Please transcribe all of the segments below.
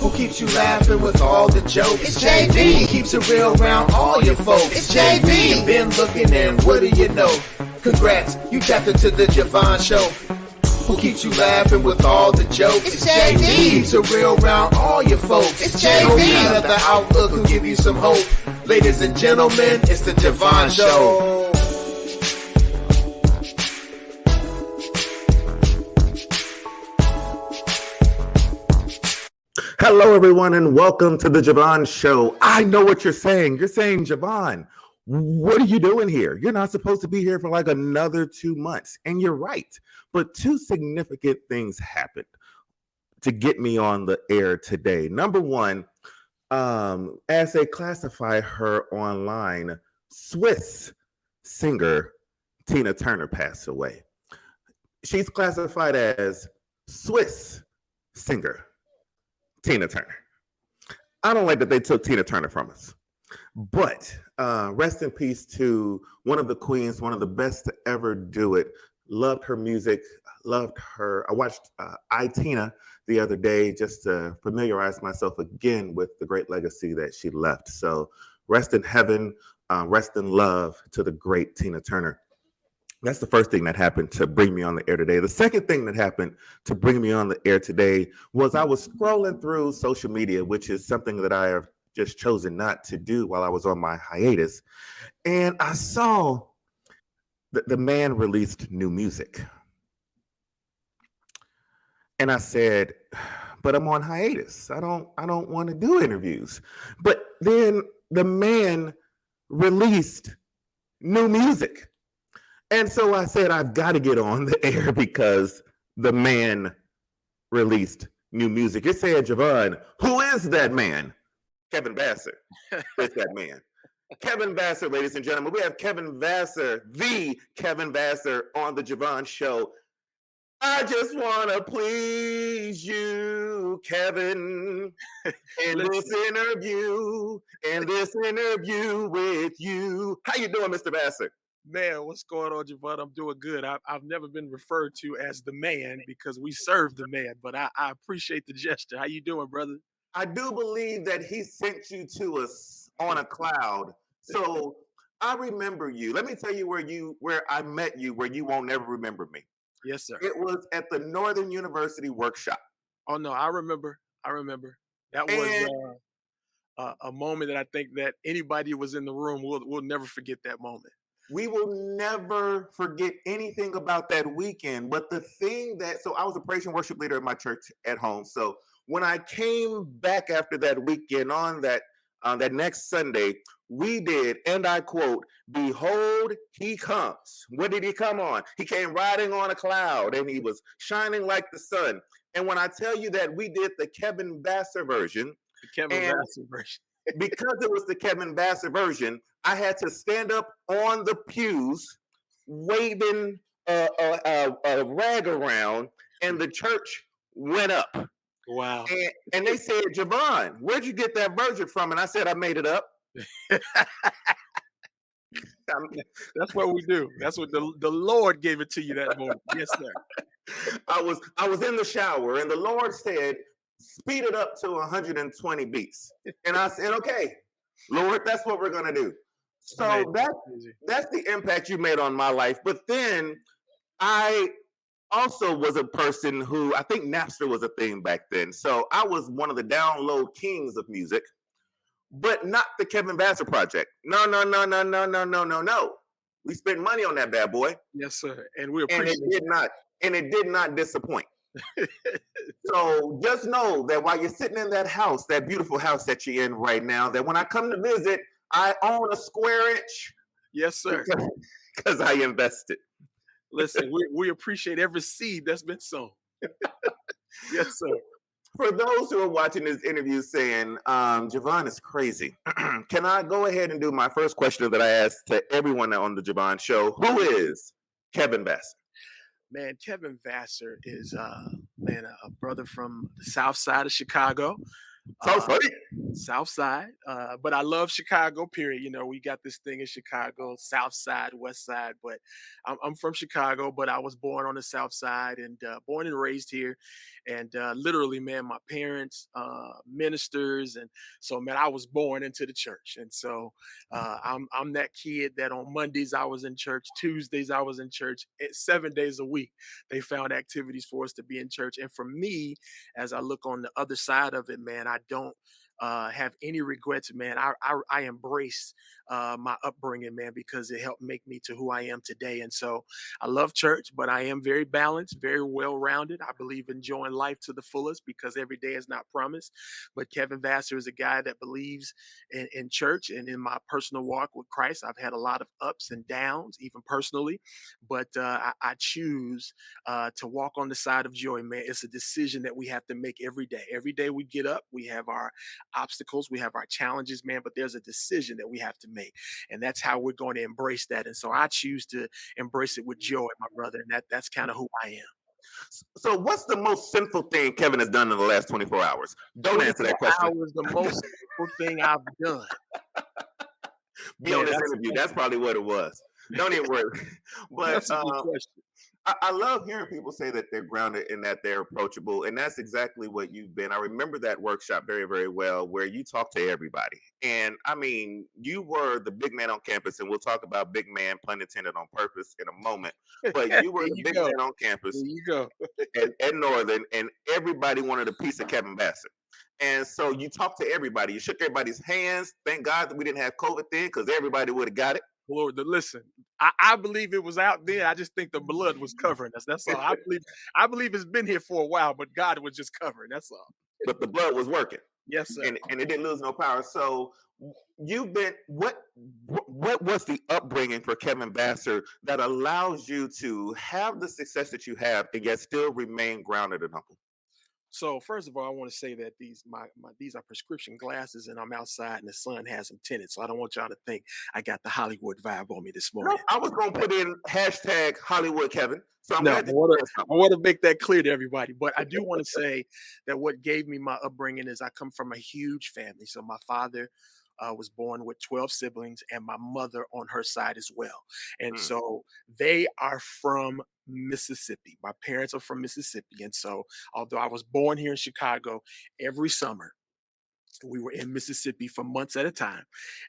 who keeps you laughing with all the jokes. It's JV, he keeps it real around all your folks. It's JV, you've been looking and what do you know? Congrats, you tapped into the Je Vaughn show. Who keeps you laughing with all the jokes? It's JV, he keeps it real around all your folks. It's JV, let the outlook will give you some hope. Ladies and gentlemen, it's the Je Vaughn show. Hello, everyone, and welcome to the Je Vaughn show. I know what you're saying. You're saying, Je Vaughn, what are you doing here? You're not supposed to be here for like another 2 months. And you're right. But two significant things happened to get me on the air today. Number one, as they classify her online, Swiss singer Tina Turner passed away. She's classified as Swiss singer Tina Turner. I don't like that they took Tina Turner from us. But rest in peace to one of the queens, one of the best to ever do it. Loved her music, loved her. I watched Tina the other day just to familiarize myself again with the great legacy that she left. So rest in heaven, rest in love to the great Tina Turner. That's the first thing that happened to bring me on the air today. The second thing that happened to bring me on the air today was I was scrolling through social media, which is something that I have just chosen not to do while I was on my hiatus. And I saw that the man released new music. And I said, but I'm on hiatus. I don't want to do interviews. But then the man released new music. And so I said, I've got to get on the air because the man released new music. You're saying, Je Vaughn, who is that man? Kevin Vasser is that man. Kevin Vasser, ladies and gentlemen. We have Kevin Vasser, the Kevin Vasser on the Je Vaughn show. I just want to please you, Kevin, in this interview with you. How you doing, Mr. Vasser? Man, what's going on, Je Vaughn? I'm doing good. I've never been referred to as the man because we serve the man, but I appreciate the gesture. How you doing, brother? I do believe that he sent you to us on a cloud. So I remember you. Let me tell you where I met you, where you won't ever remember me. Yes, sir. It was at the Northern University workshop. Oh, no, I remember. That was a moment that I think that anybody who was in the room will never forget that moment. We will never forget anything about that weekend. But the thing so I was a praise and worship leader at my church at home. So when I came back after that weekend on that next Sunday, we did, and I quote, "Behold, he comes." What did he come on? He came riding on a cloud and he was shining like the sun. And when I tell you that we did the Kevin Vasser version, because it was the Kevin Vasser version, I had to stand up on the pews waving a rag around, and the church went up. Wow. And they said, Je Vaughn, where'd you get that version from? And I said, I made it up. That's what we do. That's what the Lord gave it to you that morning. Yes, sir. I was in the shower, and the Lord said, speed it up to 120 beats. And I said, okay, Lord, that's what we're going to do. So that's the impact you made on my life. But then I also was a person who, I think Napster was a thing back then. So I was one of the download kings of music, but not the Kevin Vasser project. No. We spent money on that bad boy. Yes, sir. And we appreciate it. And it did not disappoint. So just know that while you're sitting in that house, that beautiful house that you're in right now, that when I come to visit, I own a square inch. Yes, sir. Because I invested. Listen, we appreciate every seed that's been sown. Yes, sir. For those who are watching this interview saying, Je Vaughn is crazy, can I go ahead and do my first question that I asked to everyone on the Je Vaughn show? Who is Kevin Vasser? Man, Kevin Vasser is a brother from the south side of Chicago. So Uh, sweet. South Side, but I love Chicago. Period. We got this thing in Chicago, South Side, West Side. But I'm from Chicago, but I was born on the South Side and born and raised here. And literally, man, my parents, ministers, and so man, I was born into the church. And so I'm that kid that on Mondays I was in church, Tuesdays I was in church, 7 days a week. They found activities for us to be in church. And for me, as I look on the other side of it, man, I don't have any regrets, man. I embrace my upbringing, man, because it helped make me to who I am today. And so I love church, but I am very balanced, very well rounded. I believe enjoying life to the fullest because every day is not promised. But Kevin Vasser is a guy that believes in church and in my personal walk with Christ. I've had a lot of ups and downs, even personally, but I choose to walk on the side of joy, man. It's a decision that we have to make every day. Every day we get up, we have our obstacles, we have our challenges, man, but there's a decision that we have to make. And that's how we're going to embrace that. And so I choose to embrace it with joy, my brother. And that's kind of who I am. So, what's the most sinful thing Kevin has done in the last 24 hours? Don't answer 24 that question. hours, the most simple thing I've done. Be Yeah, on this that's interview. That's probably what it was. Don't even worry. But that's a good question. I love hearing people say that they're grounded and that they're approachable. And that's exactly what you've been. I remember that workshop very, very well where you talked to everybody. And I mean, you were the big man on campus, and we'll talk about big man, pun intended, on purpose in a moment. But you were There the you big go. man on There campus you go. at Northern, and everybody wanted a piece of Kevin Vasser. And so you talked to everybody. You shook everybody's hands. Thank God that we didn't have COVID then, because everybody would have got it. Lord, listen, I believe it was out there. I just think the blood was covering us. That's all. I believe it's been here for a while, but God was just covering. That's all. But the blood was working. Yes, sir. And it didn't lose no power. So you've been what was the upbringing for Kevin Vasser that allows you to have the success that you have and yet still remain grounded and humble? So first of all, I want to say that these are prescription glasses, and I'm outside, and the sun has them tinted. So I don't want y'all to think I got the Hollywood vibe on me this No, morning. I was gonna put in hashtag Hollywood Kevin. So I'm No, I glad that you want said to I something. want to make that clear to everybody. But I do want to say that what gave me my upbringing is I come from a huge family. So my father was born with 12 siblings, and my mother on her side as well. And Mm. so they are from Mississippi. My parents are from Mississippi. And so although I was born here in Chicago, every summer we were in Mississippi for months at a time.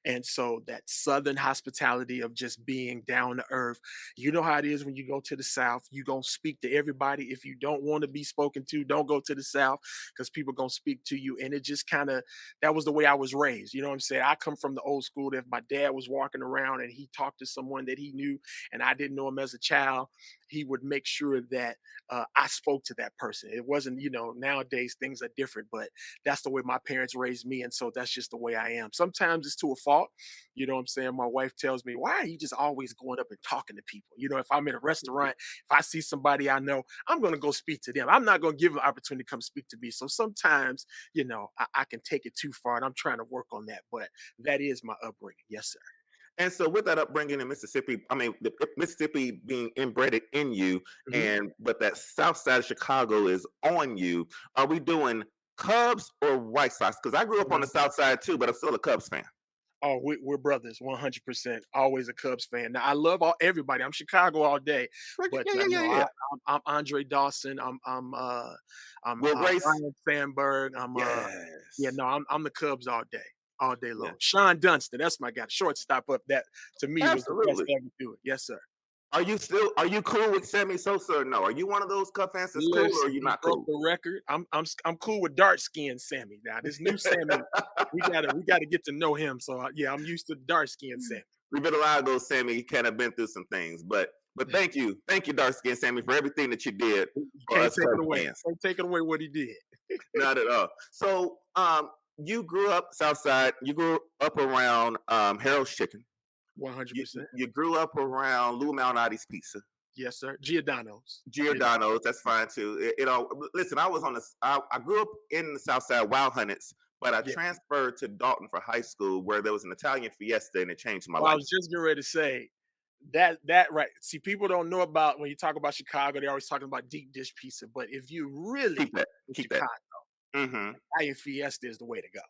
And so that Southern hospitality of just being down to earth, you know how it is when you go to the South, you're going to speak to everybody. If you don't want to be spoken to, don't go to the South because people going to speak to you. And it just kind of, that was the way I was raised. You know what I'm saying? I come from the old school that if my dad was walking around and he talked to someone that he knew and I didn't know him as a child, he would make sure that I spoke to that person. It wasn't, nowadays things are different, but that's the way my parents raised me. And so that's just the way I am. Sometimes it's to a fault. You know what I'm saying? My wife tells me, why are you just always going up and talking to people? If I'm in a restaurant, if I see somebody I know, I'm going to go speak to them. I'm not going to give them an opportunity to come speak to me. So sometimes, I can take it too far and I'm trying to work on that. But that is my upbringing. Yes, sir. And so with that upbringing in Mississippi, I mean, Mississippi being inbred in you, Mhm. and but that South Side of Chicago is on you. Are we doing Cubs or White Sox? Because I grew up on the Mhm. South Side too, but I'm still a Cubs fan. Oh, we're brothers, 100%. Always a Cubs fan. Now I love everybody. I'm Chicago all day, Yeah, but yeah, yeah, no, yeah. I'm Andre Dawson. I'm Will Grace. Ryan Sandberg. Yeah, Yes. no, I'm the Cubs all day Yeah. long. Sean Dunston, that's my guy, shortstop up. That to me was the best Absolutely. to ever do it. Yes, sir. Are you cool with Sammy Sosa or no? Are you one of those Cub fans that's cool or are Listen, you he not broke cool? the record. I'm cool with dark skinned Sammy. Now this new Sammy, we gotta get to know him. So yeah, I'm used to dark skinned Sammy. We've been a while ago, Sammy. You kind of been through some things, but thank you, dark skin Sammy, for everything that you did You for can't us take it Cubs away. fans. Can't take it away what he did. Not at all. So, you grew up South Side. You grew up around Harold's Chicken. You 100%. you grew up around Lou Malnati's Pizza. Yes, sir. Giordano's. Giordano's, that's fine too. It all listen. I grew up in the South Side, Wild Hunnets, but I Yeah. transferred to Dalton for high school, where there was an Italian Fiesta, and it changed my Well, I life. was just getting ready to say that right. See, people don't know about when you talk about Chicago, they're always talking about deep dish pizza. But if you really Keep that. in Keep that. Chicago, Hmm. Italian Fiesta is the way to go.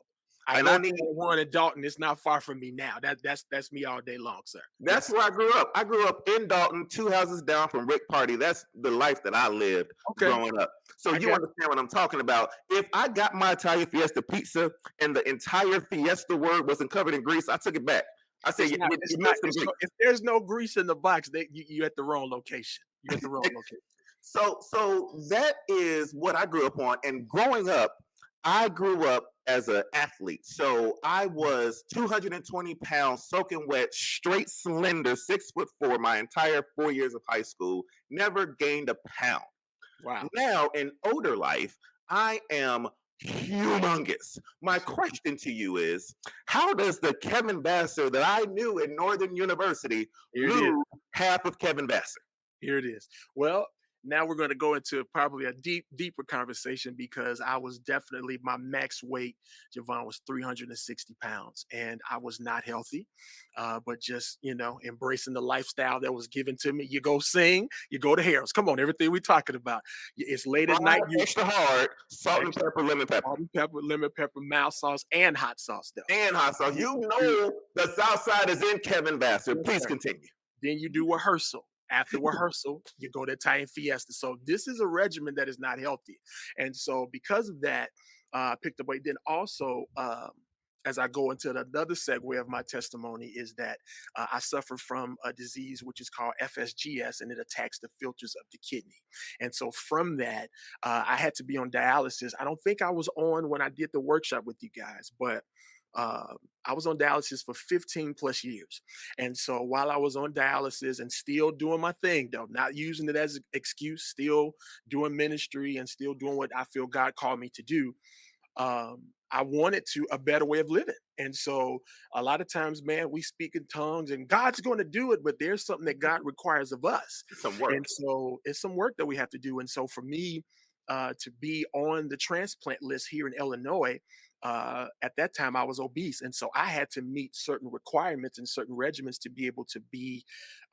I And go I to need the one in Dalton. It's not far from me now. That's me all day long, sir. That's Yes. where I grew up. I grew up in Dalton, 2 houses down from Rick Party. That's the life that I lived Okay. growing up. So I you got understand what I'm talking about. If I got my Italian Fiesta pizza and the entire Fiesta word wasn't covered in grease, I took it back. I said, it's not it's you not missed some it's grease. no, if there's no grease in the box, you at the wrong location. You at the wrong location. So that is what I grew up on. And growing up, I grew up as an athlete. So I was 220 pounds, soaking wet, straight slender, 6'4" my entire 4 years of high school. Never gained a pound. Wow. Now in older life, I am humongous. My question to you is, how does the Kevin Vasser that I knew in Northern University Here it is. lose half of Kevin Vasser? Here it is. Well, now we're going to go into probably a deeper conversation because I was definitely my max weight. Je Vaughn was 360 pounds, and I was not healthy. But just embracing the lifestyle that was given to me. You go sing, you go to Harold's. Come on, everything we're talking about. It's late at Fried night. You extra hard, salt and extra pepper, lemon pepper, salt and pepper, lemon pepper, mild sauce, and hot sauce though. and hot sauce. You know the South Side is in Kevin Vasser. Yes, Please sir. continue. Then you do rehearsal. After rehearsal, you go to Italian Fiesta. So this is a regimen that is not healthy. And so because of that, I picked up weight. Then also, as I go into another segue of my testimony, is that I suffer from a disease which is called FSGS, and it attacks the filters of the kidney. And so from that, I had to be on dialysis. I don't think I was on when I did the workshop with you guys, but uh, I was on dialysis for 15 plus years. And so while I was on dialysis and still doing my thing, though, not using it as an excuse, still doing ministry and still doing what I feel God called me to do, I wanted to a better way of living. And so a lot of times, man, we speak in tongues and God's going to do it, but there's something that God requires of us. Some work. And so it's some work that we have to do. And so for me, to be on the transplant list here in Illinois, at that time I was obese, and so I had to meet certain requirements and certain regimens to be able to be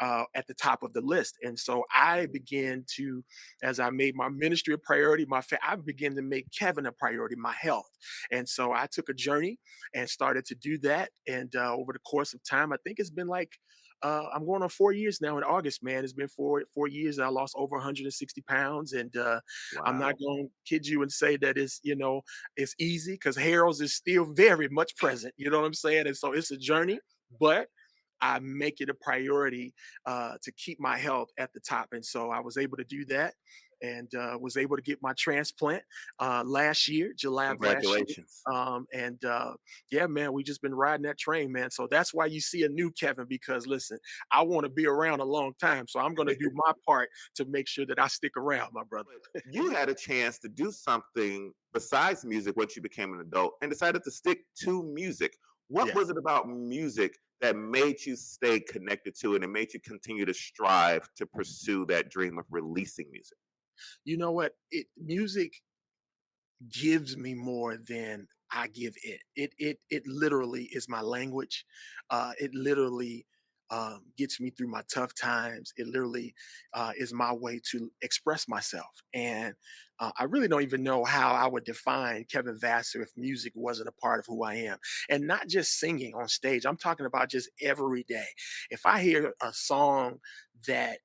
at the top of the list. And so I began to, as I made my ministry a priority, I began to make Kevin a priority, my health. And so I took a journey and started to do that. And over the course of time, I think it's been like I'm going on 4 years now in August, man. It's been four years. I lost over 160 pounds. And I'm Wow. not going to kid you and say that it's easy because Harold's is still very much present. You know what I'm saying? And so it's a journey, but I make it a priority to keep my health at the top. And so I was able to do that and was able to get my transplant last year, July of last year. Congratulations. Yeah, man, we just been riding that train, man. So that's why you see a new Kevin, because listen, I want to be around a long time. So I'm going to do my part to make sure that I stick around, my brother. But you had a chance to do something besides music once you became an adult and decided to stick to music. What Yeah. was it about music that made you stay connected to it and made you continue to strive to pursue that dream of releasing music? You know what? Music gives me more than I give it. It literally is my language. It literally gets me through my tough times. It literally is my way to express myself. And I really don't even know how I would define Kevin Vasser if music wasn't a part of who I am. And not just singing on stage. I'm talking about just every day. If I hear a song that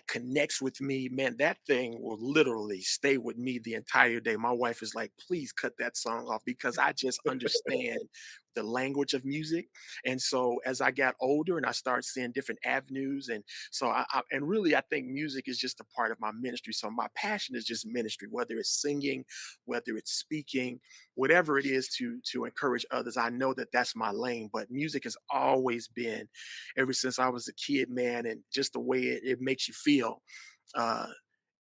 connects with me, man, that thing will literally stay with me the entire day. My wife is like, please cut that song off because I just understand the language of music. And so as I got older and I started seeing different avenues, and so and really I think music is just a part of my ministry. So my passion is just ministry, whether it's singing, whether it's speaking, whatever it is to encourage others. I know that that's my lane, but music has always been, ever since I was a kid, man, and just the way it makes you feel. Uh,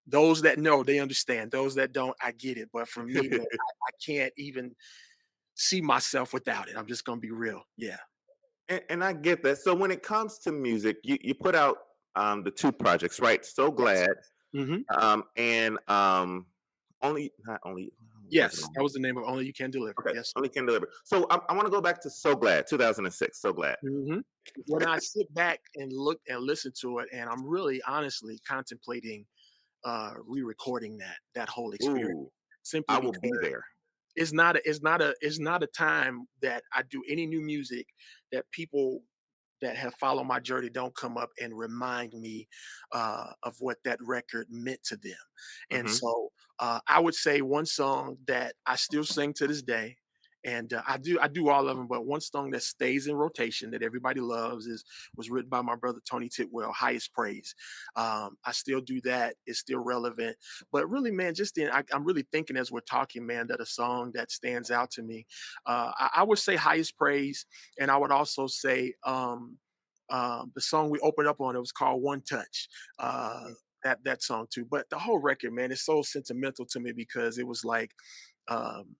those that know, they understand. Those that don't, I get it. But for me, man, I can't even see myself without it. I'm just gonna be real. Yeah. And I get that. So when it comes to music, you put out the two projects, right? So Yes. glad, Hmm. and only not only was it Yes, that only? was the name of Only You Can Deliver. Okay, Yes. only can deliver. So I want to go back to So Glad, 2006. So glad. Hmm. When I sit back and look and listen to it, and I'm really honestly contemplating re-recording that whole experience, Ooh, simply I will be because there. it's not a time that I do any new music that people that have followed my journey don't come up and remind me of what that record meant to them. And Hmm. so I would say one song that I still sing to this day, and I do all of them, but one song that stays in rotation that everybody loves is was written by my brother Tony Titwell, "Highest Praise." I still do that; it's still relevant. But really, man, I'm really thinking as we're talking, man, that a song that stands out to me, I would say "Highest Praise." And I would also say the song we opened up on, it was called "One Touch." That song too. But the whole record, man, is so sentimental to me because it was like um,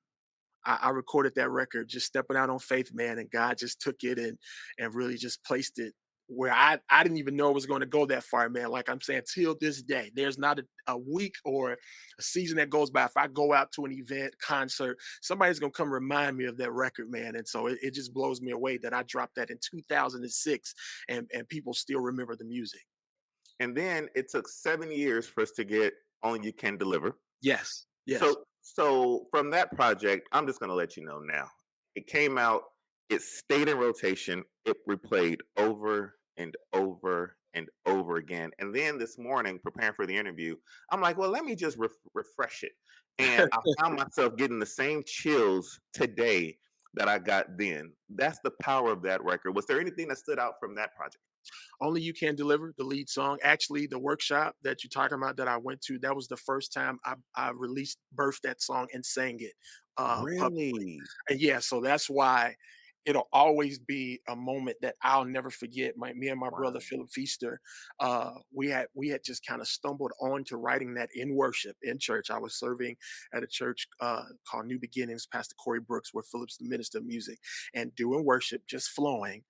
I recorded that record just stepping out on faith, man, and God just took it and really just placed it where I didn't even know it was going to go that far, man. Like I'm saying, till this day, there's not a week or a season that goes by. If I go out to an event, concert, somebody's gonna come remind me of that record, man. And so it just blows me away that I dropped that in 2006 and people still remember the music. And then it took 7 years for us to get "Only You Can Deliver." Yes, yes. So from that project, I'm just gonna let you know now. It came out, it stayed in rotation, it replayed over and over and over again. And then this morning, preparing for the interview, I'm like, well, let me just refresh it. And I found myself getting the same chills today that I got then. That's the power of that record. Was there anything that stood out from that project? Only You Can Deliver, the lead song. Actually, the workshop that you're talking about that I went to, that was the first time I released, birthed that song and sang it publicly. Really? And yeah, so that's why it'll always be a moment that I'll never forget. Me and my brother Wow. Philip Feaster, we had just kind of stumbled on to writing that in worship in church. I was serving at a church called New Beginnings, Pastor Corey Brooks, where Philip's the minister of music, and doing worship, just flowing.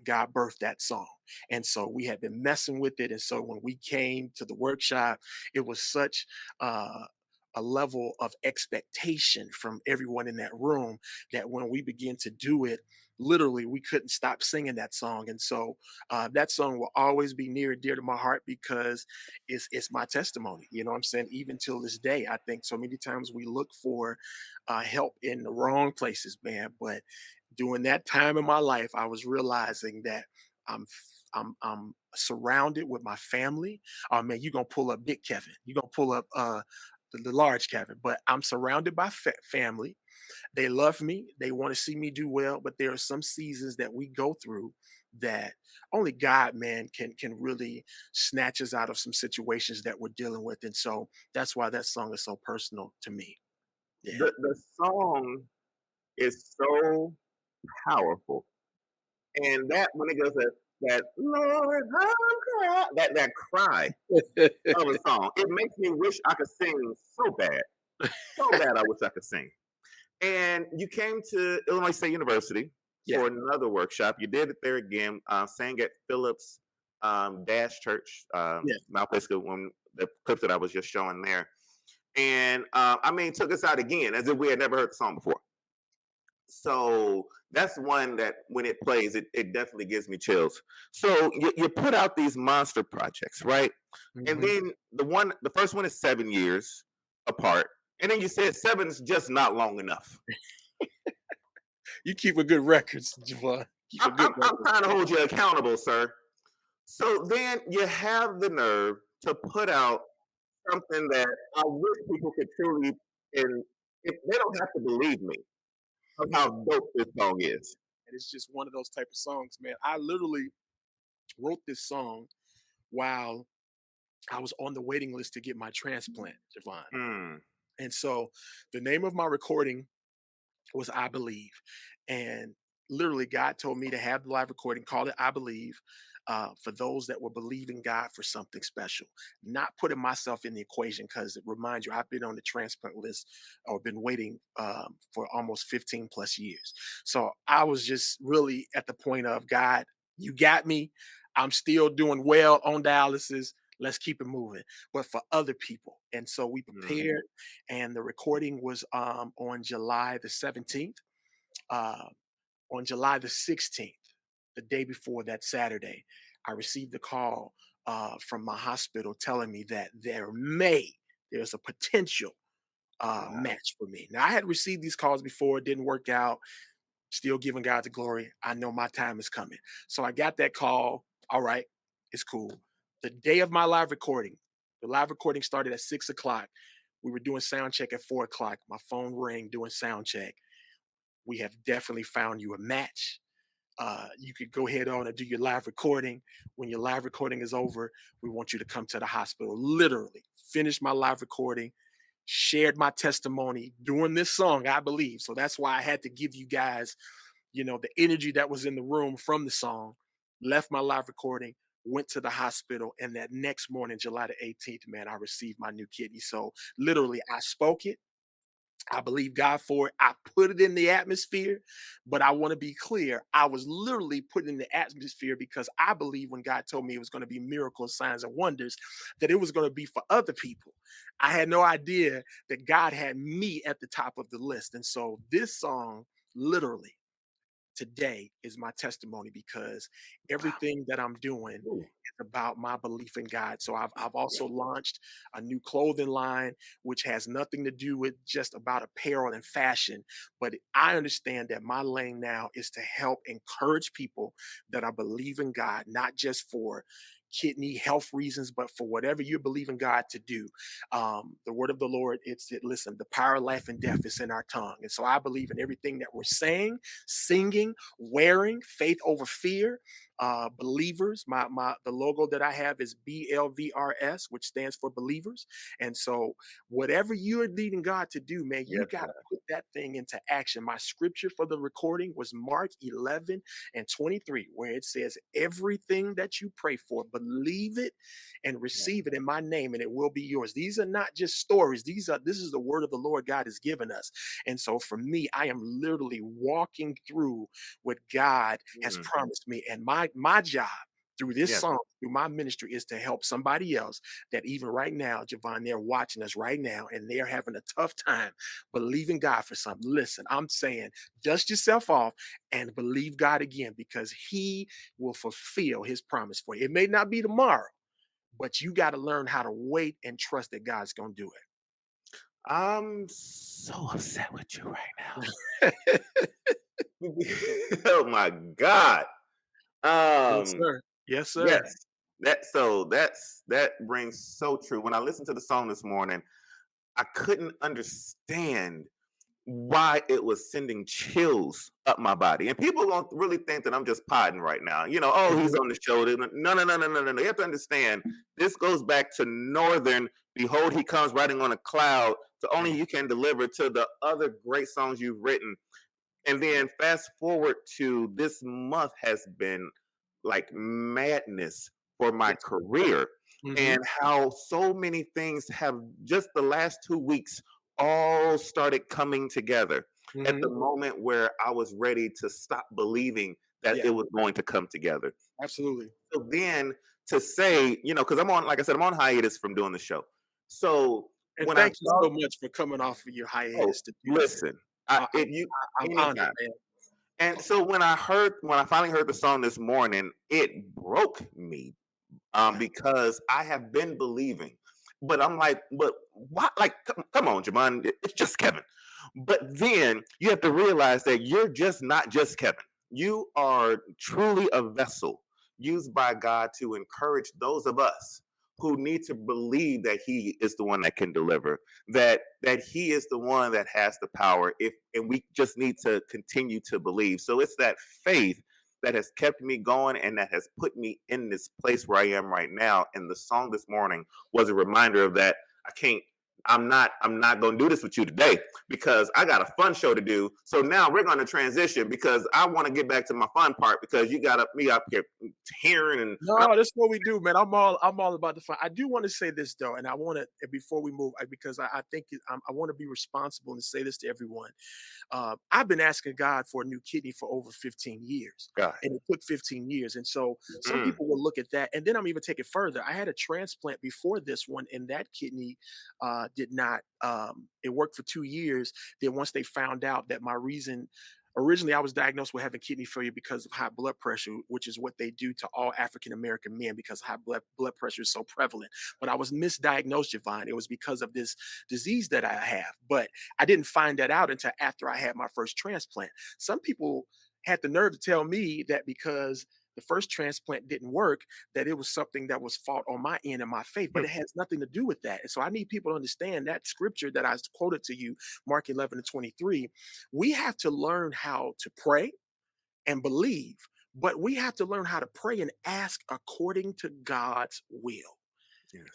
God birthed that song. And so we had been messing with it. And so when we came to the workshop, it was such a level of expectation from everyone in that room that when we began to do it, literally we couldn't stop singing that song. And so that song will always be near and dear to my heart because it's my testimony. You know what I'm saying? Even till this day, I think so many times we look for help in the wrong places, man. But during that time in my life, I was realizing that I'm surrounded with my family. Oh man, you're gonna pull up Big Kevin. You're gonna pull up the large Kevin. But I'm surrounded by family. They love me. They want to see me do well. But there are some seasons that we go through that only God, man, can really snatch us out of some situations that we're dealing with. And so that's why that song is so personal to me. Yeah. The song is so powerful. And that when it goes that Lord, I'm that cry of a song, it makes me wish I could sing so bad. So bad I wish I could sing. And you came to Illinois State University Yeah. for another workshop. You did it there again, sang at Phillips Dash Church, Yeah. Mount Pisgah, when the clip that I was just showing there. And I mean, took us out again as if we had never heard the song before. So that's one that when it plays, it definitely gives me chills. So you put out these monster projects, right? And Mhm. then the first one is 7 years apart. And then you said seven is just not long enough. You keep a good records, Javon. Keep a I'm, good I'm, I'm records. trying to hold you accountable, sir. So then you have the nerve to put out something that I wish people could truly, and if they don't have to believe me of how dope this song is. And it's just one of those type of songs, man. I literally wrote this song while I was on the waiting list to get my transplant, Javon. Mm. And so the name of my recording was I Believe. And literally, God told me to have the live recording, call it I Believe, for those that were believing God for something special, not putting myself in the equation. Because it reminds you, I've been on the transplant list or been waiting for almost 15 plus years. So I was just really at the point of God, you got me. I'm still doing well on dialysis. Let's keep it moving, but for other people. And so we Mm. prepared, and the recording was on July the 17th. Uh, on July the 16th, the day before that Saturday, I received a call from my hospital telling me that there's a potential Wow. match for me. Now I had received these calls before, it didn't work out. Still giving God the glory. I know my time is coming. So I got that call. All right, it's cool. The day of my live recording, the live recording started at 6 o'clock. We were doing sound check at 4 o'clock. My phone rang doing sound check. We have definitely found you a match. You could go ahead on and do your live recording. When your live recording is over, we want you to come to the hospital. Literally, finished my live recording, shared my testimony during this song, I believe. So that's why I had to give you guys, the energy that was in the room from the song. Left my live recording, went to the hospital, and that next morning, July the 18th, man, I received my new kidney. So literally, I spoke it. I believe God for it. I put it in the atmosphere, but I want to be clear. I was literally put in the atmosphere because I believe when God told me it was going to be miracles, signs, and wonders, that it was going to be for other people. I had no idea that God had me at the top of the list. And so this song literally today is my testimony because everything that I'm doing Ooh. is about my belief in God. So I've also launched a new clothing line, which has nothing to do with just about apparel and fashion. But I understand that my lane now is to help encourage people that are believing God, not just for kidney health reasons, but for whatever you believe in God to do. The word of the Lord, listen, the power of life and death is in our tongue. And so I believe in everything that we're saying, singing, wearing, faith over fear. Believers, the logo that I have is BLVRS, which stands for believers. And so whatever you're leading God to do, man, you Yes, got to sir. put that thing into action. My scripture for the recording was Mark 11:23, where it says, everything that you pray for, believe it and Yeah. receive it in my name, and it will be yours. These are not just stories. This is the word of the Lord God has given us. And so for me, I am literally walking through what God has Mm. promised me. And my job through this Yes. song, through my ministry, is to help somebody else that even right now, Je Vaughn, they're watching us right now and they're having a tough time believing God for something. Listen, I'm saying dust yourself off and believe God again because He will fulfill His promise for you. It may not be tomorrow, but you got to learn how to wait and trust that God's going to do I'm so upset with you right it. now. Oh my God. Yes, Um, sir. Yes, yes. sir. That brings so true. When I listened to the song this morning, I couldn't understand why it was sending chills up my body. And people don't really think that I'm just potting right now. Oh, he's Mhm. on the shoulder. No, no, no, no, no, no, no. You have to understand, this goes back to Northern. Behold, he comes riding on a cloud. To only you can deliver, to the other great songs you've written. And then fast forward to this month has been like madness for my Yes. career, Mhm. and how so many things have just the last 2 weeks all started coming together at the Mhm. moment where I was ready to stop believing that it Yeah, was going to come together. absolutely. So then to say, because I'm on, like I said, I'm on hiatus from doing the show. So And when I thank you saw, so much for coming off of your oh, hiatus to do this. listen, I, I I'm if you, I'm honored, anytime. man. And so when I finally heard the song this morning, it broke me, Yeah. because I have been believing, but I'm like, but what? Like, come on, Jamon, it's just Kevin. But then you have to realize that you're just not just Kevin. You are truly a vessel used by God to encourage those of us who need to believe that He is the one that can deliver, that He is the one that has the power. If and we just need to continue to believe. So it's that faith that has kept me going and that has put me in this place where I am right now. And the song this morning was a reminder of that. I can't, I'm not going to do this with you today because I got a fun show to do. So now we're going to transition because I want to get back to my fun part because you got me up here hearing and No, that's what we do, man. I'm all about the fun. I do want to say this though, and I want to before we move, because I think I want to be responsible and say this to everyone. I've been asking God for a new kidney for over 15 years, God. and it took 15 years. And so some Mm, people will look at that, and then I'm even take it further. I had a transplant before this one, and that kidney did not. It worked for 2 years. Then once they found out that my reason Originally, I was diagnosed with having kidney failure because of high blood pressure, which is what they do to all African American men because high blood pressure is so prevalent. But I was misdiagnosed, Javon. It was because of this disease that I have. But I didn't find that out until after I had my first transplant. Some people had the nerve to tell me that because the first transplant didn't work, that it was something that was fault on my end of my faith, but it has nothing to do with that. And so I need people to understand that scripture that I quoted to you, Mark 11 and 23. We have to learn how to pray and believe, but we have to learn how to pray and ask according to God's will.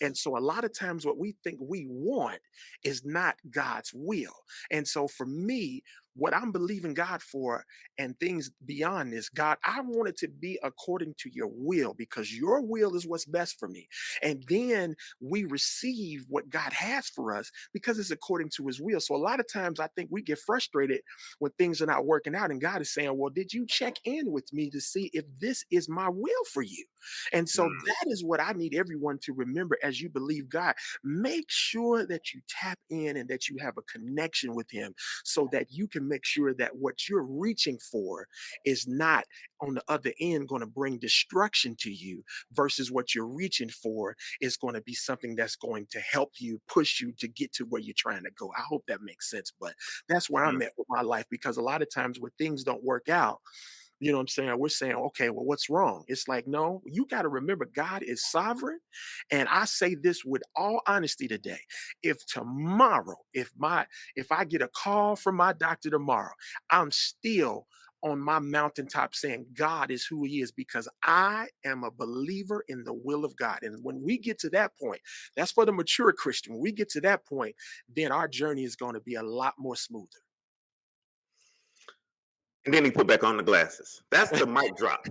And Yes. so a lot of times what we think we want is not God's will. And so for me, what I'm believing God for and things beyond this, God, I want it to be according to your will because your will is what's best for me. And then we receive what God has for us because it's according to his will. So a lot of times I think we get frustrated when things are not working out and God is saying, well, did you check in with me to see if this is my will for you? And so Mm, that is what I need everyone to remember as you believe God. Make sure that you tap in and that you have a connection with him so that you can make sure that what you're reaching for is not on the other end going to bring destruction to you versus what you're reaching for is going to be something that's going to help you push you to get to where you're trying to go. I hope that makes sense, but that's where mm. I'm at with my life because a lot of times when things don't work out, you know what I'm saying? We're saying, okay, well, what's wrong? It's like, no, you got to remember God is sovereign. And I say this with all honesty today. If tomorrow, if I get a call from my doctor tomorrow, I'm still on my mountaintop saying God is who he is because I am a believer in the will of God. And when we get to that point, that's for the mature Christian. When we get to that point, then our journey is going to be a lot more smoother. And then he put back on the glasses. That's the mic drop.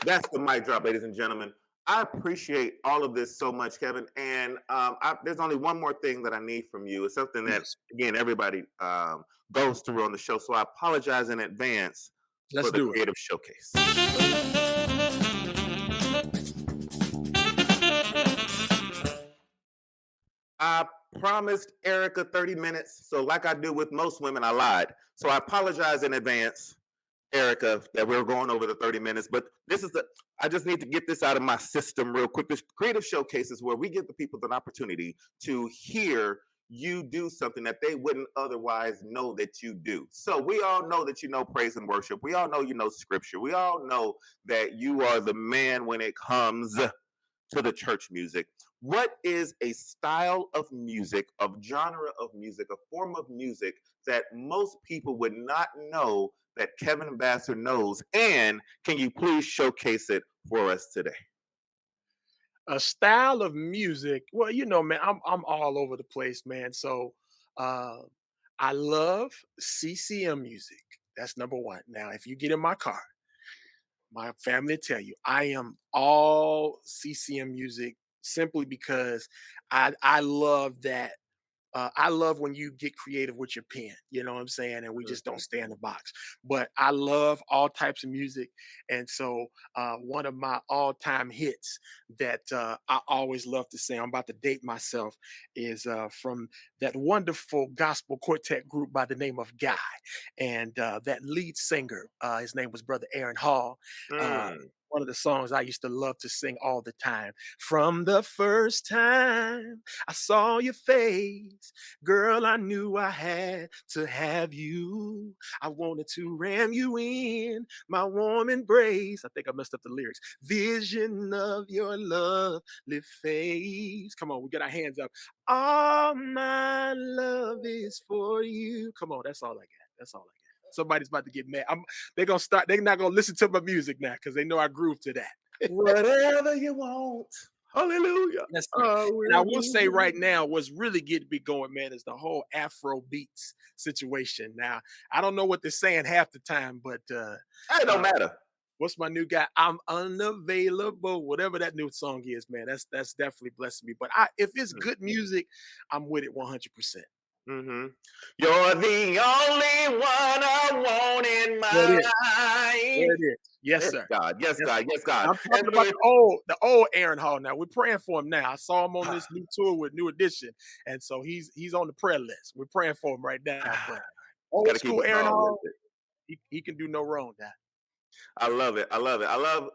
That's the mic drop, ladies and gentlemen. I appreciate all of this so much, Kevin. And there's only one more thing that I need from you. It's something that, Yes. again, everybody goes through on the show. So I apologize in advance for Let's the do it. creative showcase. I promised Erica 30 minutes. So, like I do with most women, I lied. So I apologize in advance, Erica, that we're going over the 30 minutes. But I just need to get this out of my system real quick. This creative showcase is where we give the people an opportunity to hear you do something that they wouldn't otherwise know that you do. So we all know that you know praise and worship. We all know you know scripture. We all know that you are the man when it comes to the church music. What is a style of music, of genre of music, a form of music that most people would not know that Kevin Vasser knows? And can you please showcase it for us today? A style of music. Well, man, I'm all over the place, man. So uh I love CCM music. That's number one. Now, if you get in my car, my family tell you I am all CCM music simply because I love that I love when you get creative with your pen, you know what I'm saying? And we just don't Mhm. stay in the box. But I love all types of music. And so one of my all-time hits that I always love to sing, I'm about to date myself, is from that wonderful gospel quartet group by the name of Guy. And that lead singer, his name was Brother Aaron Hall. Uh, Mm. one of the songs I used to love to sing all the time. From the first time I saw your face, girl, I knew I had to have you. I wanted to ram you in my warm embrace. I think I messed up the lyrics. Vision of your lovely face. Come on, we get our hands up. All my love is for you. Come on, that's all I got. That's all I got. Somebody's about to get mad. They're gonna start. They're not gonna listen to my music now because they know I groove to that. Whatever you want. Hallelujah. Yes, sir. I And I will will say do. right now, what's really getting me going, man, is the whole Afro beats situation. Now, I don't know what they're saying half the time, but It don't uh, matter. what's my new guy? I'm unavailable. Whatever that new song is, man, that's definitely blessing me. But if it's good music, I'm with it 100%. Mm-hmm. You're the only one I want in There it my is. There life. it is. Yes, Yes, sir. God. Yes, Yes, God. sir. Yes, And God. I'm And talking so about the old Aaron Hall. Now we're praying for him now. I saw him on this new tour with New Edition, and so he's on the prayer list. We're praying for him right now. But got to old keep school us Aaron all Hall, lifted. he can do no wrong. That I love it. I love it. I love.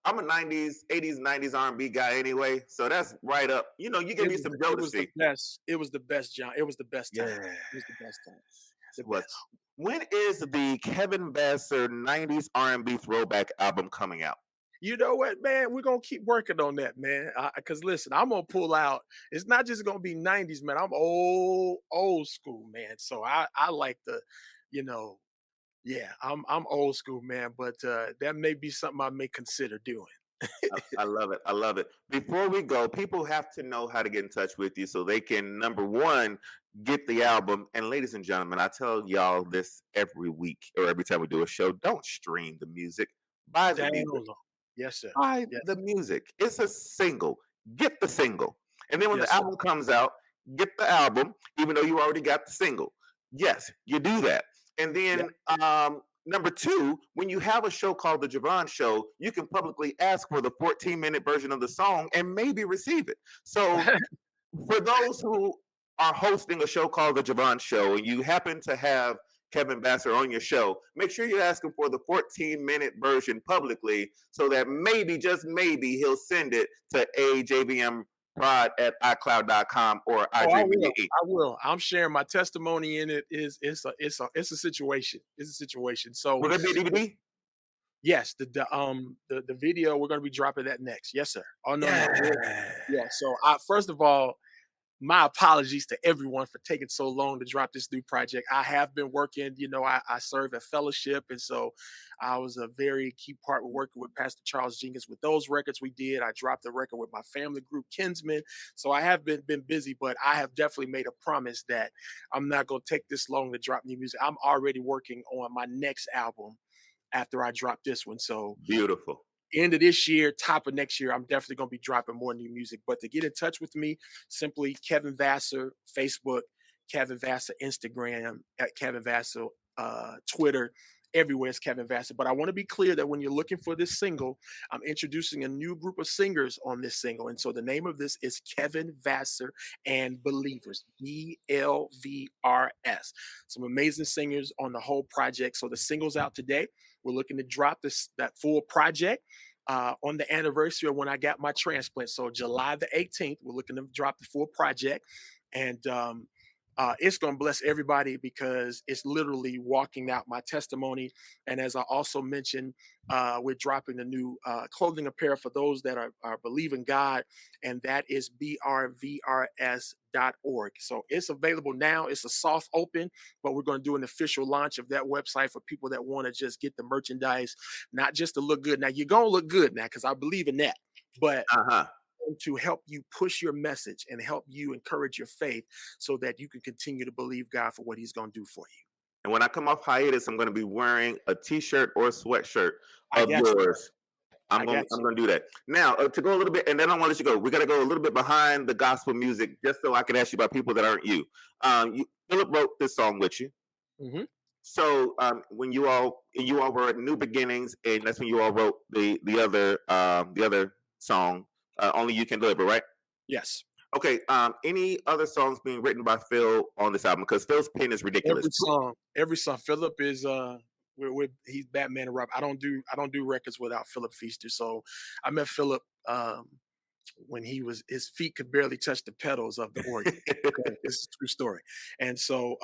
I'm a '90s, '80s, '90s R&B guy anyway, so that's right up. You know, you give me some it was the Jodeci. best. It was the best, John. It was the best time. Yeah, It was the best time. yes, The it was. best. When is the Kevin Vasser '90s R&B throwback album coming out? You know what, man? We're gonna keep working on that, man. Cause listen, I'm gonna pull out. It's not just gonna be '90s, man. I'm old school, man. So I like the, you know, yeah, I'm old school, man. But that may be something I may consider doing. I love it. I love it. Before we go, people have to know how to get in touch with you so they can, number one, get the album. And ladies and gentlemen, I tell y'all this every week or every time we do a show, don't stream the music, buy the music. Down low. Yes, sir. Buy Yes, the music. It's a single. Get the single. And then when the yes, sir. album comes out, get the album, even though you already got the single. Yes, you do that. And Yeah. then number two, when you have a show called The Je Vaughn Show, you can publicly ask for the 14-minute version of the song and maybe receive it. So for those who are hosting a show called The Je Vaughn Show and you happen to have Kevin Vasser on your show, make sure you ask him for the 14-minute version publicly so that maybe, just maybe, he'll send it to ajvmprod@icloud.com or Oh, I will. iJVME. I will. I'm sharing my testimony in it. It's a situation. It's a situation. So Will there be a DVD? yes, the video we're gonna be dropping that next. Yes, sir. Oh no, no. Yeah. Yeah. So I first of all, my apologies to everyone for taking so long to drop this new project. I have been working, I serve at fellowship. And so I was a very key part with working with Pastor Charles Jenkins with those records we did. I dropped the record with my family group, Kinsmen. So I have been busy, but I have definitely made a promise that I'm not going to take this long to drop new music. I'm already working on my next album after I drop this one. So Beautiful. end of this year, top of next year, I'm definitely going to be dropping more new music. But to get in touch with me, simply Kevin Vasser, Facebook, Kevin Vasser, Instagram, at Kevin Vasser, Twitter, everywhere is Kevin Vasser. But I want to be clear that when you're looking for this single, I'm introducing a new group of singers on this single. And so the name of this is Kevin Vasser and Believers, BLVRS. Some amazing singers on the whole project. So the single's out today. We're looking to drop that full project on the anniversary of when I got my transplant. So July the 18th, we're looking to drop the full project. And it's going to bless everybody because it's literally walking out my testimony. And as I also mentioned, we're dropping a new clothing apparel for those that are believing God, and that is brvrs.org. So it's available now. It's a soft open, but we're going to do an official launch of that website for people that want to just get the merchandise, not just to look good. Now, you're going to look good now because I believe in that. But to help you push your message and help you encourage your faith so that you can continue to believe God for what he's going to do for you. And when I come off hiatus, I'm going to be wearing a t-shirt or a sweatshirt I of got you. yours. I'm going to do that. Now, to go a little bit, and then I want to let you go. We got to go a little bit behind the gospel music just so I can ask you about people that aren't you. Philip wrote this song with you. Mm-hmm. So when you all were at New Beginnings, and that's when you all wrote the other song, Only You Can Deliver, right? Yes. Okay. Any other songs being written by Phil on this album? Because Phil's pen is ridiculous. Every song. Philip is he's Batman and Rob. I don't do records without Philip Feaster. So I met Philip when his feet could barely touch the pedals of the organ. Okay, this is a true story. And so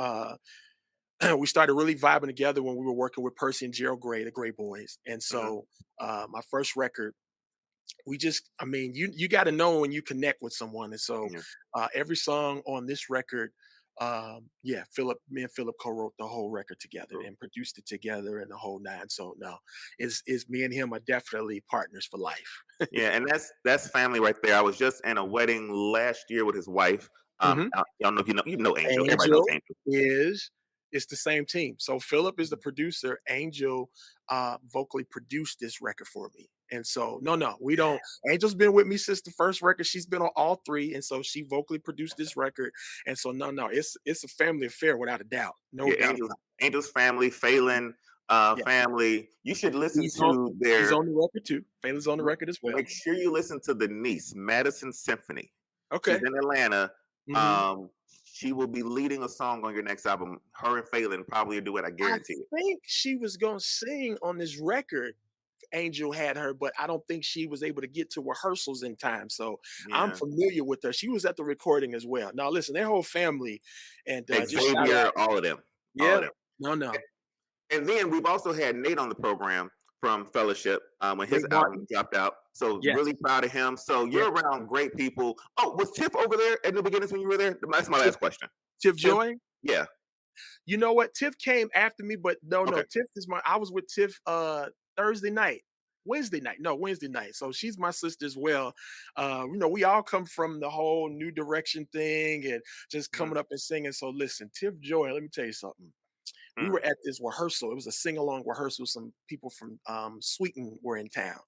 we started really vibing together when we were working with Percy and Gerald Gray, the Gray Boys. And so my first record, you got to know when you connect with someone. And so every song on this record, me and Philip co-wrote the whole record together and produced it together and the whole nine. So no, it's me and him are definitely partners for life. Yeah, and that's family right there. I was just in a wedding last year with his wife. I don't know if you know Angel. Everybody knows Angel. It's the same team. So Philip is the producer. Angel vocally produced this record for me. And so, no, we don't. Angel's been with me since the first record. She's been on all three. And so she vocally produced this record. And so, no, it's a family affair without a doubt. No doubt. Angel's family, Phelan family. You should listen He's to on the record too. Phelan's on the record as well. Make sure you listen to the niece, Madison Symphony. Okay. She's in Atlanta. she will be leading a song on your next album. Her and Phelan probably do it. I I guarantee it. think she was gonna sing on this record. Angel had her, but I don't think she was able to get to rehearsals in time. So I'm Yeah. familiar with her. She was at the recording as well. Now listen, their whole family, and just shout Xavier, out. all of them. All of Yeah, them. no, And then we've also had Nate on the program from Fellowship when his Nate album Martin. dropped out. So Yes, really proud of him. So yeah. you're around great people. Oh, was Tiff over there at the beginnings when you were there? That's my Tiff, last question. Tiff Tiff? Joy. Yeah. You know what? Tiff came after me, but no, Okay. Tiff is my. I was with Tiff Thursday night. Wednesday night. No, Wednesday night. So she's my sister as well. We all come from the whole new direction thing and just Mm, coming up and singing. So listen, Tiff Joy, let me tell you something. We mm. were at this rehearsal. It was a sing-along rehearsal. Some people from Sweeten were in town.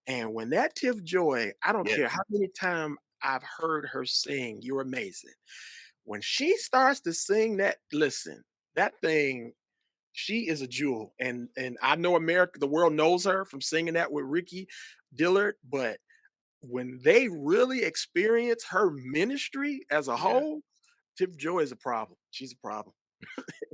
And when that Tiff Joy, I don't Yeah. care how many times I've heard her sing, You're Amazing. When she starts to sing that, listen, that thing, she is a jewel. And I know America, the world knows her from singing that with Ricky Dillard, but when they really experience her ministry as a Yeah. whole, Tiff Joy is a problem. She's a problem.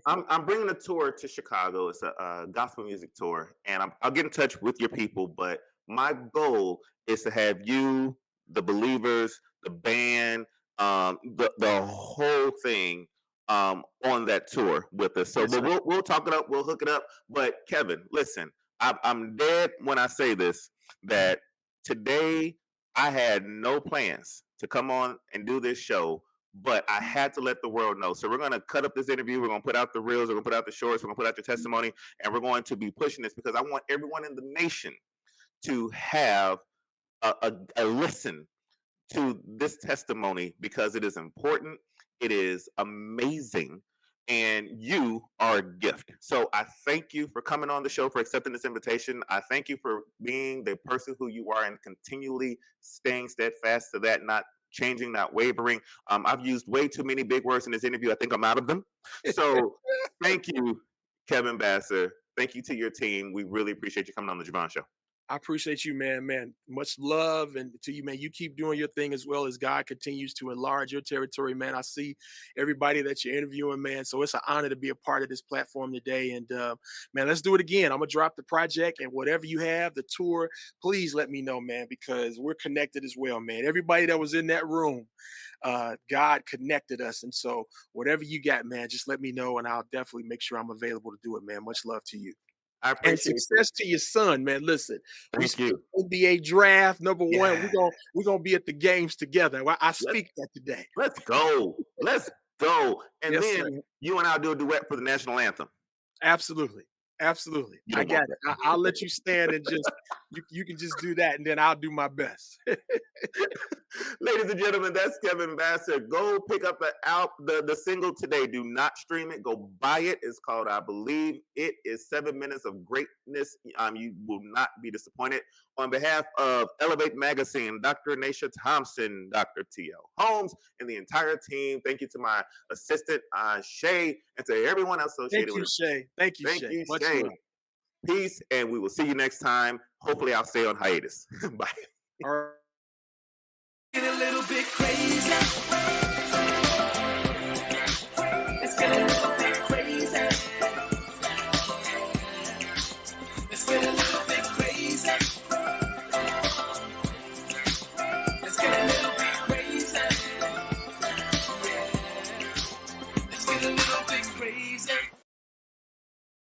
I'm bringing a tour to Chicago. It's a gospel music tour, and I'll get in touch with your people. But my goal is to have you, the believers, the band, the whole thing on that tour with us. So, Yes, but sir. we'll talk it up. We'll hook it up. But Kevin, listen, I'm dead when I say this. That today I had no plans to come on and do this show, but I had to let the world know. So we're going to cut up this interview. We're going to put out the reels. We're going to put out the shorts. We're going to put out your testimony, and we're going to be pushing this because I want everyone in the nation to have a listen to this testimony because it is important. It is amazing. And you are a gift. So I thank you for coming on the show, for accepting this invitation. I thank you for being the person who you are and continually staying steadfast to that, not changing, not wavering. I've used way too many big words in this interview. I think I'm out of them. So thank you, Kevin Vasser. Thank you to your team. We really appreciate you coming on the Je Vaughn Show. I appreciate you, man. Much love and to you, man. You keep doing your thing as well as God continues to enlarge your territory, man. I see everybody that you're interviewing, man. So it's an honor to be a part of this platform today. And man, let's do it again. I'm gonna drop the project and whatever you have, the tour, please let me know, man, because we're connected as well, man. Everybody that was in that room, God connected us. And so whatever you got, man, just let me know and I'll definitely make sure I'm available to do it, man. Much love to you. I And appreciate it. success to your son, man. Listen, we Thank speak you. NBA draft number one. Yeah. We're gonna be at the games together. I Let's speak that today. let's go. Let's go. And Yes, sir. then you and I'll do a duet for the national anthem. Absolutely. Absolutely. You I don't want got it. I'll let you stand and just you can just do that and then I'll do my best. Ladies and gentlemen, that's Kevin Vasser. Go pick up the single today. Do not stream it. Go buy it. It's called I Believe. It is 7 minutes of greatness. You will not be disappointed. On behalf of Elevate Magazine, Dr. Nasha Thompson, Dr. T.L. Holmes, and the entire team, thank you to my assistant, Shay, and to everyone associated Thank you, with it. Shay. Thank you, Thank Shay. you, Much Shay. love. Peace, and we will see you next time. Hopefully, I'll stay on hiatus. Bye. All right. Get a little bit crazy.